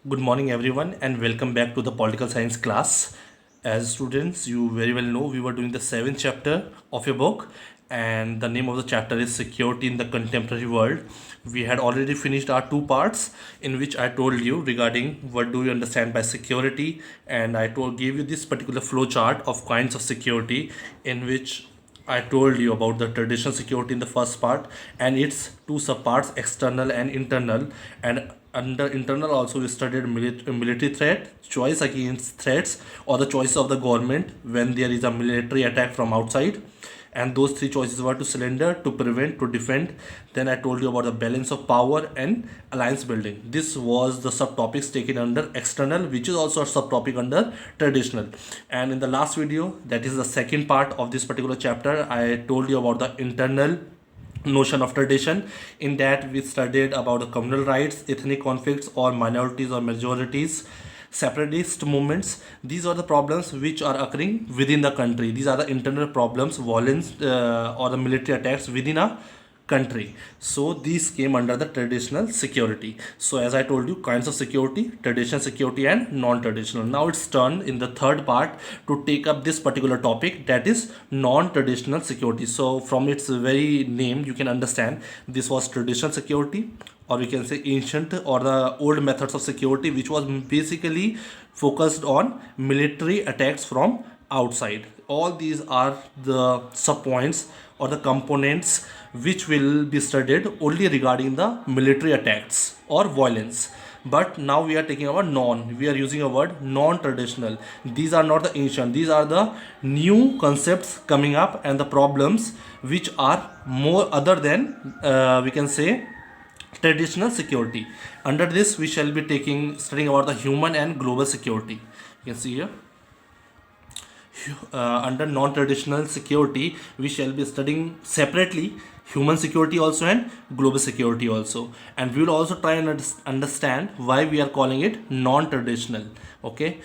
Good morning, everyone, and welcome back to the political science class. As students, you very well know we were doing the seventh chapter of your book, and the name of the chapter is Security in the Contemporary World. We had already finished our two parts, in which I told you regarding what do you understand by security, and I gave you this particular flow chart of kinds of security, in which I told you about the traditional security in the first part and its two subparts, external and internal. And under internal also we studied military threat, choice against threats, or the choice of the government when there is a military attack from outside. And those three choices were to surrender, to prevent, to defend. Then I told you about the balance of power and alliance building. This was the subtopics taken under external, which is also a subtopic under traditional. And in the last video, that is the second part of this particular chapter, I told you about the internal notion of tradition. In that we studied about the communal rights, ethnic conflicts, or minorities or majorities, separatist movements. These are the problems which are occurring within the country. These are the internal problems, violence, or the military attacks within a country. So these came under the traditional security. So as I told you, kinds of security, traditional security and non-traditional. Now it's turn in the third part to take up this particular topic, that is non-traditional security. So from its very name you can understand this was traditional security, or we can say ancient or the old methods of security, which was basically focused on military attacks from outside. All these are the sub points or the components which will be studied only regarding the military attacks or violence. But now we are taking about we are using a word non-traditional. These are not the ancient, these are the new concepts coming up and the problems which are more other than we can say traditional security. Under this we shall be studying about the human and global security. You can see here, under non-traditional security we shall be studying separately human security also and global security also, and we will also try and understand why we are calling it non-traditional. Okay,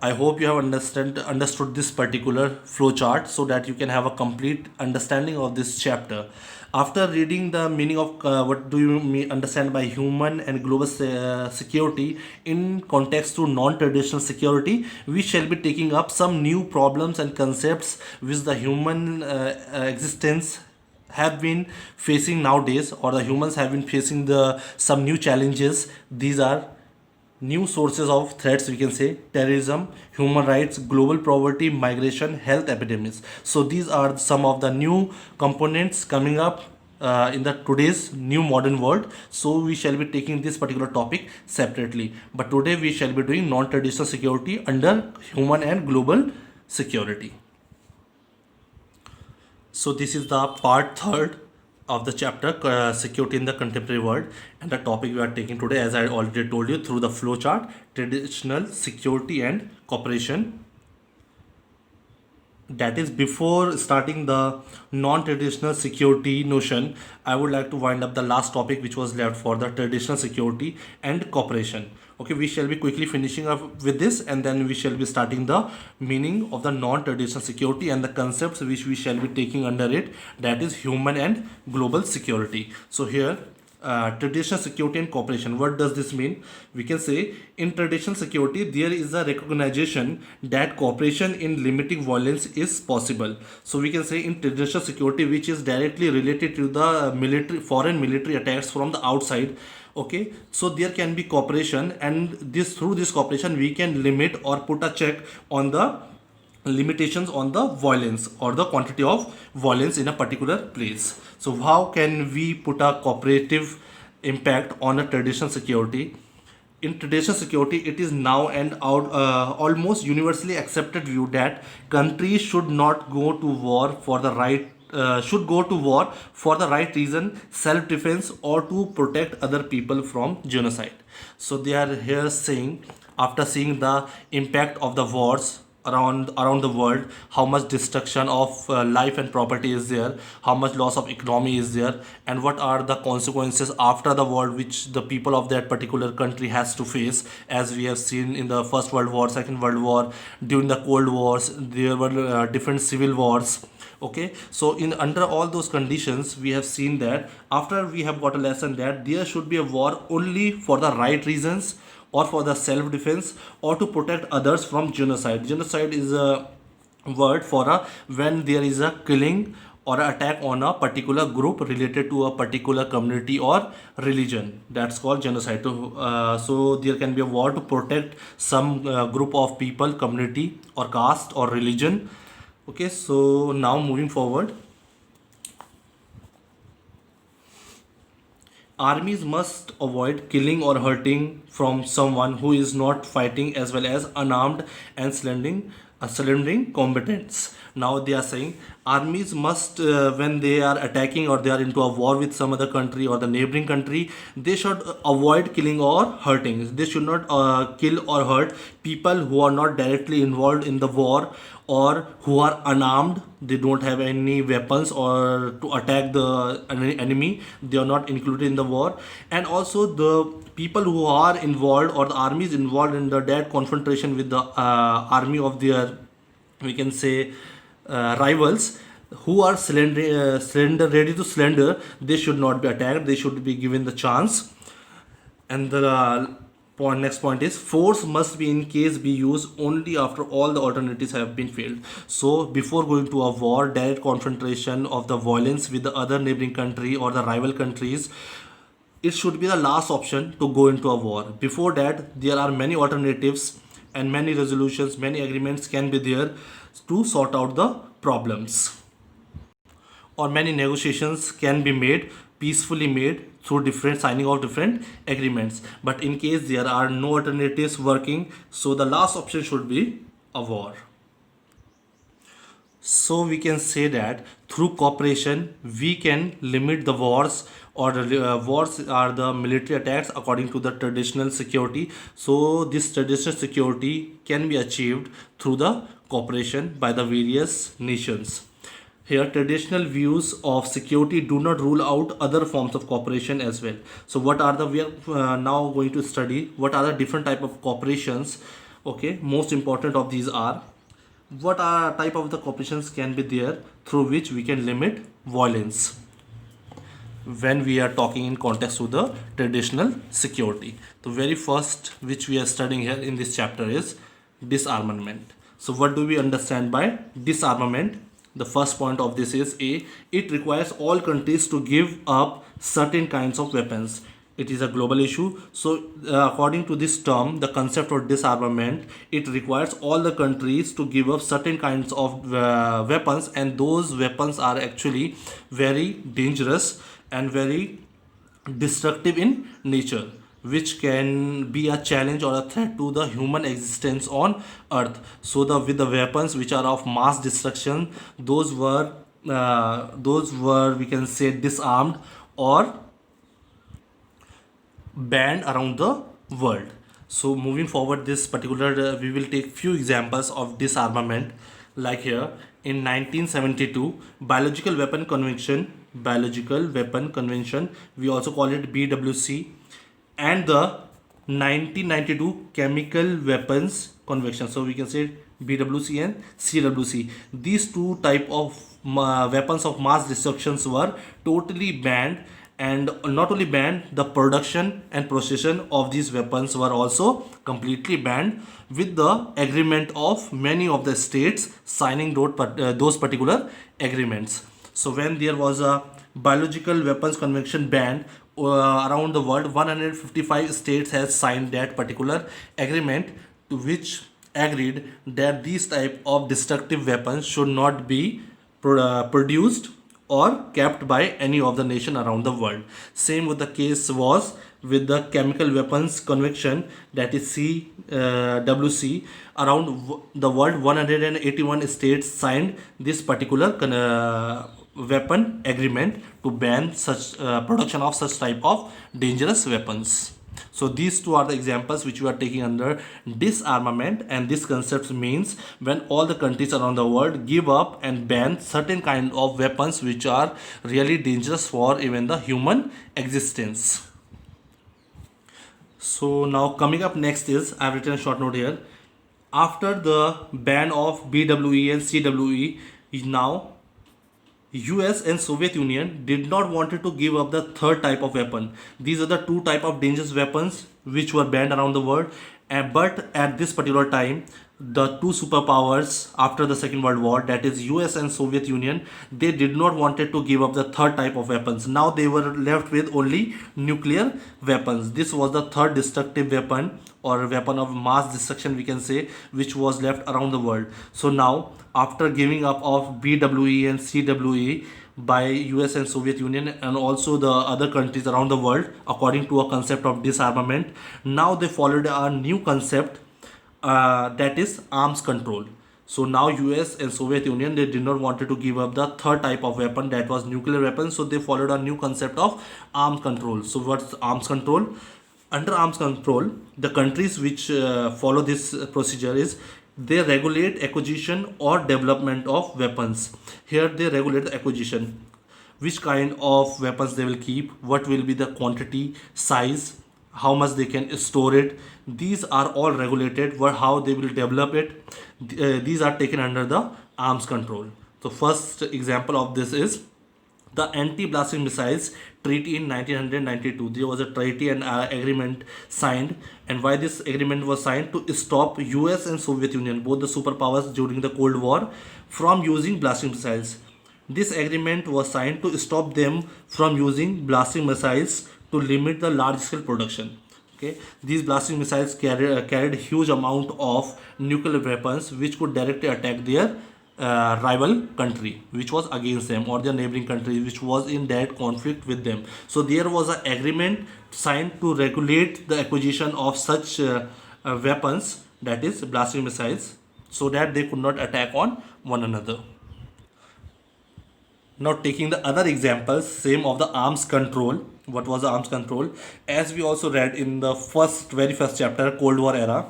I hope you have understood this particular flow chart so that you can have a complete understanding of this chapter. After reading the meaning of what do you understand by human and global security in context to non-traditional security, we shall be taking up some new problems and concepts which the human existence have been facing nowadays, or the humans have been facing the some new challenges. These are new sources of threats, we can say terrorism, human rights, global poverty, migration, health epidemics. So these are some of the new components coming up in the today's new modern world. So we shall be taking this particular topic separately, but today we shall be doing non-traditional security under human and global security. So this is the part third of the chapter, security in the contemporary world, and the topic we are taking today, as I already told you through the flow chart, traditional security and cooperation. That is, before starting the non-traditional security notion, I would like to wind up the last topic which was left for the traditional security and cooperation. Okay, we shall be quickly finishing up with this, and then we shall be starting the meaning of the non-traditional security and the concepts which we shall be taking under it, that is human and global security. So here, traditional security and cooperation, what does this mean? We can say in traditional security there is a recognition that cooperation in limiting violence is possible. So we can say in traditional security, which is directly related to the foreign military attacks from the outside. Okay, so there can be cooperation, and through this cooperation we can limit or put a check on the limitations on the violence or the quantity of violence in a particular place. So how can we put a cooperative impact on a traditional security? In traditional security, it is now and out almost universally accepted view that countries should not go to war for the right should go to war for the right reason, self-defense, or to protect other people from genocide. So they are here saying, after seeing the impact of the wars around the world, how much destruction of life and property is there, how much loss of economy is there, and what are the consequences after the war which the people of that particular country has to face, as we have seen in the First World War, Second World War, during the Cold Wars there were different civil wars. Okay, so in under all those conditions we have seen that after we have got a lesson that there should be a war only for the right reasons, or for the self-defense or to protect others from genocide. Genocide is a word for a when there is a killing or attack on a particular group related to a particular community or religion. That's called genocide. So there can be a war to protect some group of people, community or caste or religion. Okay, so now moving forward, armies must avoid killing or hurting from someone who is not fighting, as well as unarmed and surrendering combatants. Now they are saying armies must, when they are attacking or they are into a war with some other country or the neighboring country, they should avoid killing or hurting. They should not kill or hurt people who are not directly involved in the war, or who are unarmed, they don't have any weapons or to attack the enemy, they are not included in the war. And also the people who are involved, or the armies involved in the direct confrontation with the army of their, we can say, rivals, who are ready to surrender, they should not be attacked, they should be given the chance. And the next point is force must be in case be used only after all the alternatives have been failed. So before going to a war, direct confrontation of the violence with the other neighboring country or the rival countries, it should be the last option to go into a war. Before that, there are many alternatives and many resolutions, many agreements can be there to sort out the problems, or many negotiations can be made, peacefully made through different signing of different agreements. But in case there are no alternatives working, so the last option should be a war. So we can say that through cooperation we can limit the wars, or wars are the military attacks according to the traditional security. So this traditional security can be achieved through the cooperation by the various nations. Here, traditional views of security do not rule out other forms of cooperation as well. So, what are the, we are now going to study what are the different type of cooperations. Okay, most important of these are, what are type of the cooperations can be there through which we can limit violence when we are talking in context to the traditional security. The very first which we are studying here in this chapter is disarmament. So, what do we understand by disarmament? The first point of this is A. It requires all countries to give up certain kinds of weapons. It is a global issue. So, according to this term, the concept of disarmament, it requires all the countries to give up certain kinds of weapons, and those weapons are actually very dangerous and very destructive in nature, which can be a challenge or a threat to the human existence on earth. So the with the weapons which are of mass destruction, those were we can say disarmed or banned around the world. So moving forward, this particular we will take few examples of disarmament. Like here in 1972, biological weapon convention, we also call it BWC, and the 1992 chemical weapons convention, so we can say BWC and CWC. These two type of weapons of mass destructions were totally banned, and not only banned, the production and possession of these weapons were also completely banned, with the agreement of many of the states signing those particular agreements. So when there was a biological weapons convention banned around the world, 155 states has signed that particular agreement, to which agreed that these type of destructive weapons should not be produced or kept by any of the nation around the world. Same with the case was with the chemical weapons convention, that is CWC. Around the world, 181 states signed this particular weapon agreement to ban such production of such type of dangerous weapons. So these two are the examples which we are taking under disarmament, and this concept means when all the countries around the world give up and ban certain kind of weapons which are really dangerous for even the human existence. So now coming up next is, I have written a short note here. After the ban of BWE and CWE, now US and Soviet Union did not wanted to give up the third type of weapon. These are the two type of dangerous weapons which were banned around the world. But at this particular time, the two superpowers after the Second World War, that is US and Soviet Union, they did not wanted to give up the third type of weapons. Now they were left with only nuclear weapons. This was the third destructive weapon, or weapon of mass destruction, we can say, which was left around the world. So now, after giving up of BWE and CWE by US and Soviet Union and also the other countries around the world, according to a concept of disarmament, now they followed a new concept, that is arms control. So now US and Soviet Union, they did not wanted to give up the third type of weapon, that was nuclear weapon. So they followed a new concept of arms control. So what's arms control? Under arms control, the countries which follow this procedure is they regulate acquisition or development of weapons. Here they regulate the acquisition, which kind of weapons they will keep, what will be the quantity, size, how much they can store it. These are all regulated. How they will develop it, these are taken under the arms control. So first example of this is the anti-blasting missiles treaty in 1992. There was a treaty and agreement signed. And why this agreement was signed? To stop US and Soviet Union, both the superpowers during the Cold War, from using blasting missiles. This agreement was signed to stop them from using blasting missiles, to limit the large scale production. Okay, these blasting missiles carried huge amount of nuclear weapons which could directly attack their rival country which was against them, or their neighboring country which was in direct conflict with them. So there was an agreement signed to regulate the acquisition of such weapons, that is blasting missiles, so that they could not attack on one another. Now taking the other examples, same of the arms control. What was the arms control? As we also read in the very first chapter, Cold War era,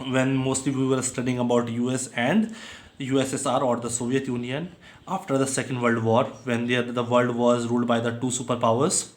when mostly we were studying about US and USSR, or the Soviet Union, after the Second World War, when the world was ruled by the two superpowers.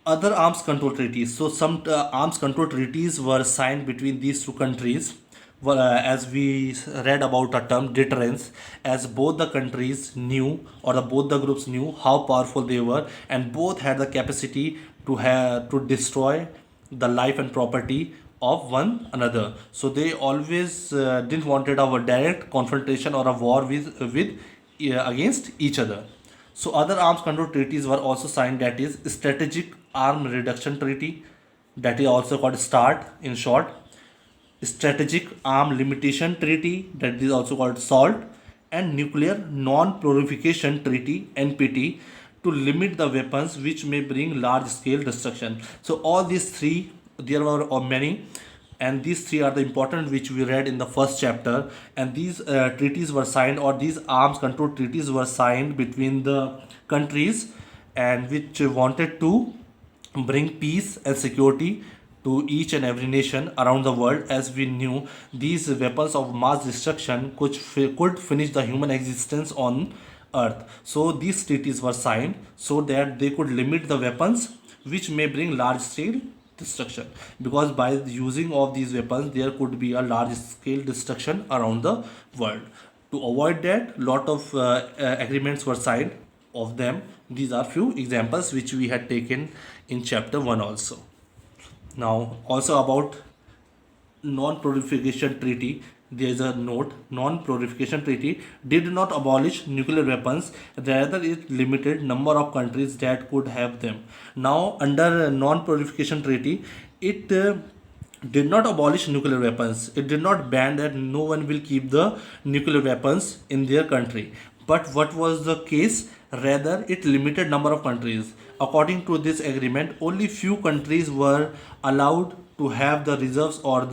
Other arms control treaties. So some arms control treaties were signed between these two countries. Well, as we read about a term deterrence, as both the countries knew, or both the groups knew how powerful they were, and both had the capacity to destroy the life and property of one another. So they always didn't wanted a direct confrontation or a war with against each other. So other arms control treaties were also signed, that is Strategic Arm Reduction Treaty, that is also called START in short. Strategic Arm Limitation Treaty, that is also called SALT, and Nuclear Non-Proliferation Treaty, NPT, to limit the weapons which may bring large scale destruction. So all these three, there were many, and these three are the important which we read in the first chapter. And these treaties were signed, or these arms control treaties were signed between the countries, and which wanted to bring peace and security to each and every nation around the world. As we knew, these weapons of mass destruction could finish the human existence on earth. So these treaties were signed so that they could limit the weapons which may bring large scale destruction, because by using of these weapons there could be a large scale destruction around the world. To avoid that, lot of agreements were signed of them. These are few examples which we had taken in chapter 1 also. Now also about non-proliferation treaty, there is a note. Non-proliferation treaty did not abolish nuclear weapons, rather it limited number of countries that could have them. Now under non-proliferation treaty, it did not abolish nuclear weapons. It did not ban that no one will keep the nuclear weapons in their country. But what was the case? Rather, it limited number of countries. According to this agreement, only few countries were allowed to have the reserves or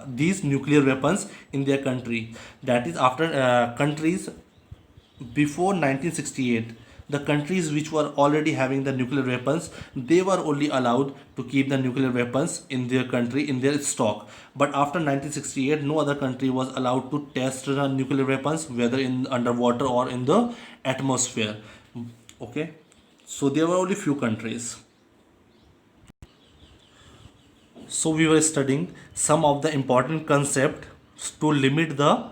these nuclear weapons in their country. That is, after countries before 1968, the countries which were already having the nuclear weapons, they were only allowed to keep the nuclear weapons in their country, in their stock. But after 1968, no other country was allowed to test the nuclear weapons, whether in underwater or in the atmosphere. Okay, so there were only few countries. So we were studying some of the important concepts to limit the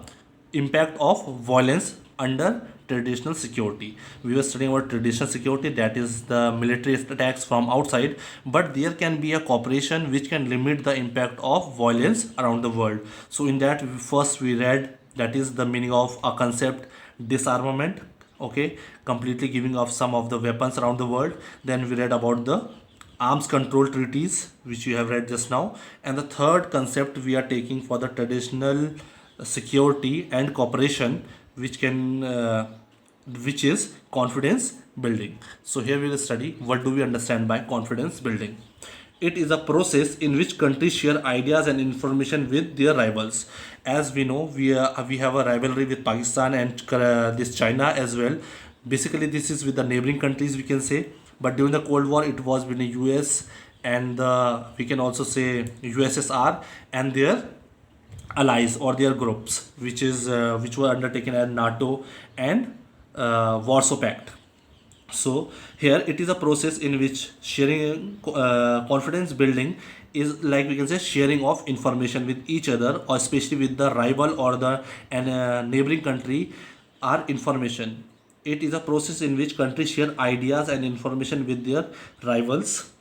impact of violence under traditional security. We were studying about traditional security, that is the military attacks from outside, but there can be a cooperation which can limit the impact of violence around the world. So in that, first we read, that is the meaning of a concept, disarmament. Okay, completely giving up some of the weapons around the world. Then we read about the arms control treaties, which you have read just now. And the third concept we are taking for the traditional security and cooperation, which can which is confidence building. So here we will study what do we understand by confidence building. It is a process in which countries share ideas and information with their rivals. As we know, we have a rivalry with Pakistan and this China as well. Basically, this is with the neighboring countries, we can say. But during the Cold War, it was between the US and we can also say USSR and their allies or their groups, which were undertaken as NATO and Warsaw Pact. So here it is a process in which sharing, confidence building is like we can say sharing of information with each other, or especially with the rival or the neighboring country, or information. It is a process in which countries share ideas and information with their rivals.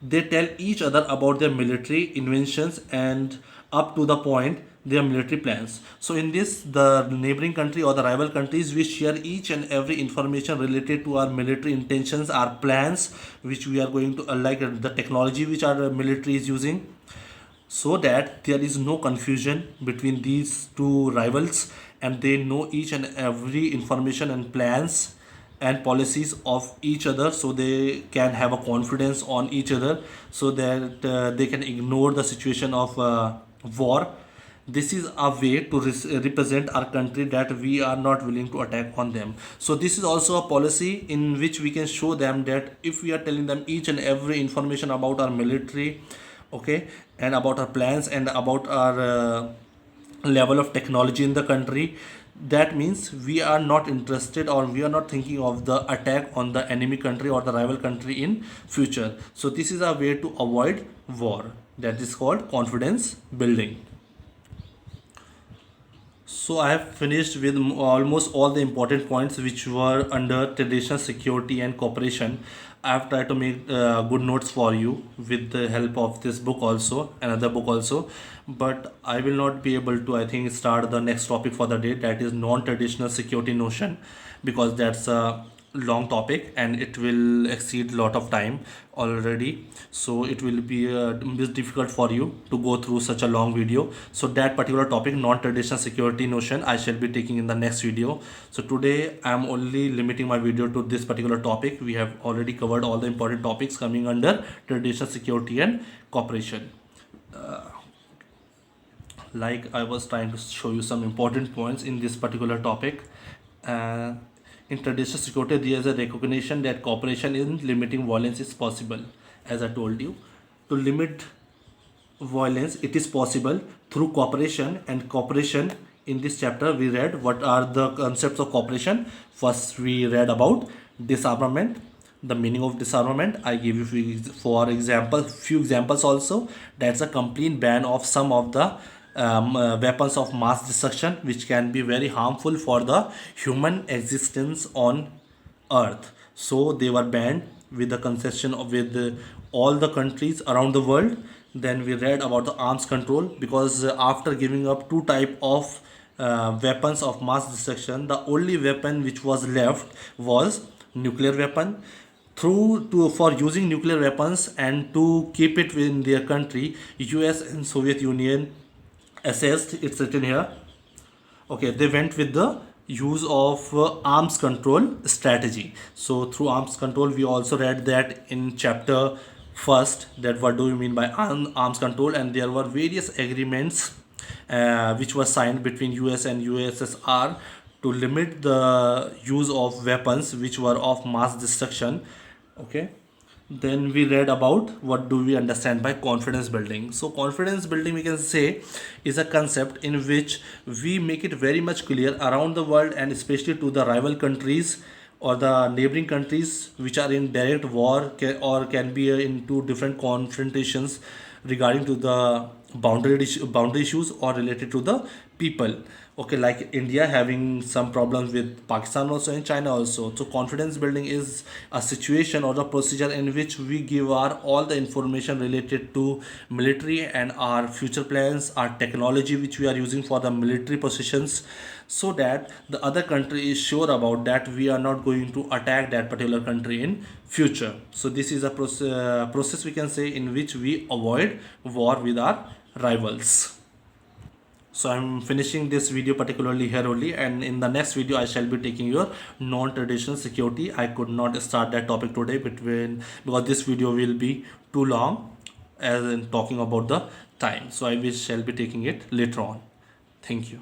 They tell each other about their military inventions and up to the point their military plans. So in this, the neighboring country or the rival countries, we share each and every information related to our military intentions, our plans, which we are going to like the technology which our military is using, so that there is no confusion between these two rivals, and they know each and every information and plans and policies of each other, so they can have a confidence on each other, so that they can ignore the situation of war. This is a way to represent our country that we are not willing to attack on them. So this is also a policy in which we can show them that if we are telling them each and every information about our military, okay, and about our plans and about our level of technology in the country, that means we are not interested or we are not thinking of the attack on the enemy country or the rival country in future. So this is a way to avoid war, that is called confidence building. So I have finished with almost all the important points which were under traditional security and cooperation. I have tried to make good notes for you with the help of this book also, another book also. But I will not be able to, I think, start the next topic for the day, that is non-traditional security notion, because that's a long topic and it will exceed a lot of time already. So it will be a bit difficult for you to go through such a long video. So that particular topic, non-traditional security notion, I shall be taking in the next video. So today I am only limiting my video to this particular topic. We have already covered all the important topics coming under traditional security and cooperation. Like I was trying to show you some important points in this particular topic. uh, in traditional security, there is a recognition that cooperation in limiting violence is possible. As I told you, to limit violence, it is possible through cooperation. And cooperation, in this chapter we read what are the concepts of cooperation. First we read about disarmament, the meaning of disarmament. I give you for example few examples also. That's a complete ban of some of the weapons of mass destruction, which can be very harmful for the human existence on earth. So they were banned with the concession of with all the countries around the world. Then we read about the arms control, because after giving up two type of weapons of mass destruction, the only weapon which was left was nuclear weapon. Through to for using nuclear weapons and to keep it within their country, US and Soviet Union assessed, it's written here, okay, they went with the use of arms control strategy. So through arms control, we also read that in chapter first, that what do you mean by arms control, and there were various agreements which were signed between US and USSR to limit the use of weapons which were of mass destruction. Okay, then we read about what do we understand by confidence building. So confidence building, we can say, is a concept in which we make it very much clear around the world, and especially to the rival countries or the neighboring countries which are in direct war, or can be into different confrontations regarding to the boundary issues or related to the people. Okay, like India having some problems with Pakistan also and China also. So confidence building is a situation or a procedure in which we give our all the information related to military and our future plans, our technology which we are using for the military positions, so that the other country is sure about that we are not going to attack that particular country in future. So this is a process we can say in which we avoid war with our rivals. So I'm finishing this video particularly here only, and in the next video I shall be taking your non-traditional security. I could not start that topic today between because this video will be too long as in talking about the time, so I will shall be taking it later on. Thank you.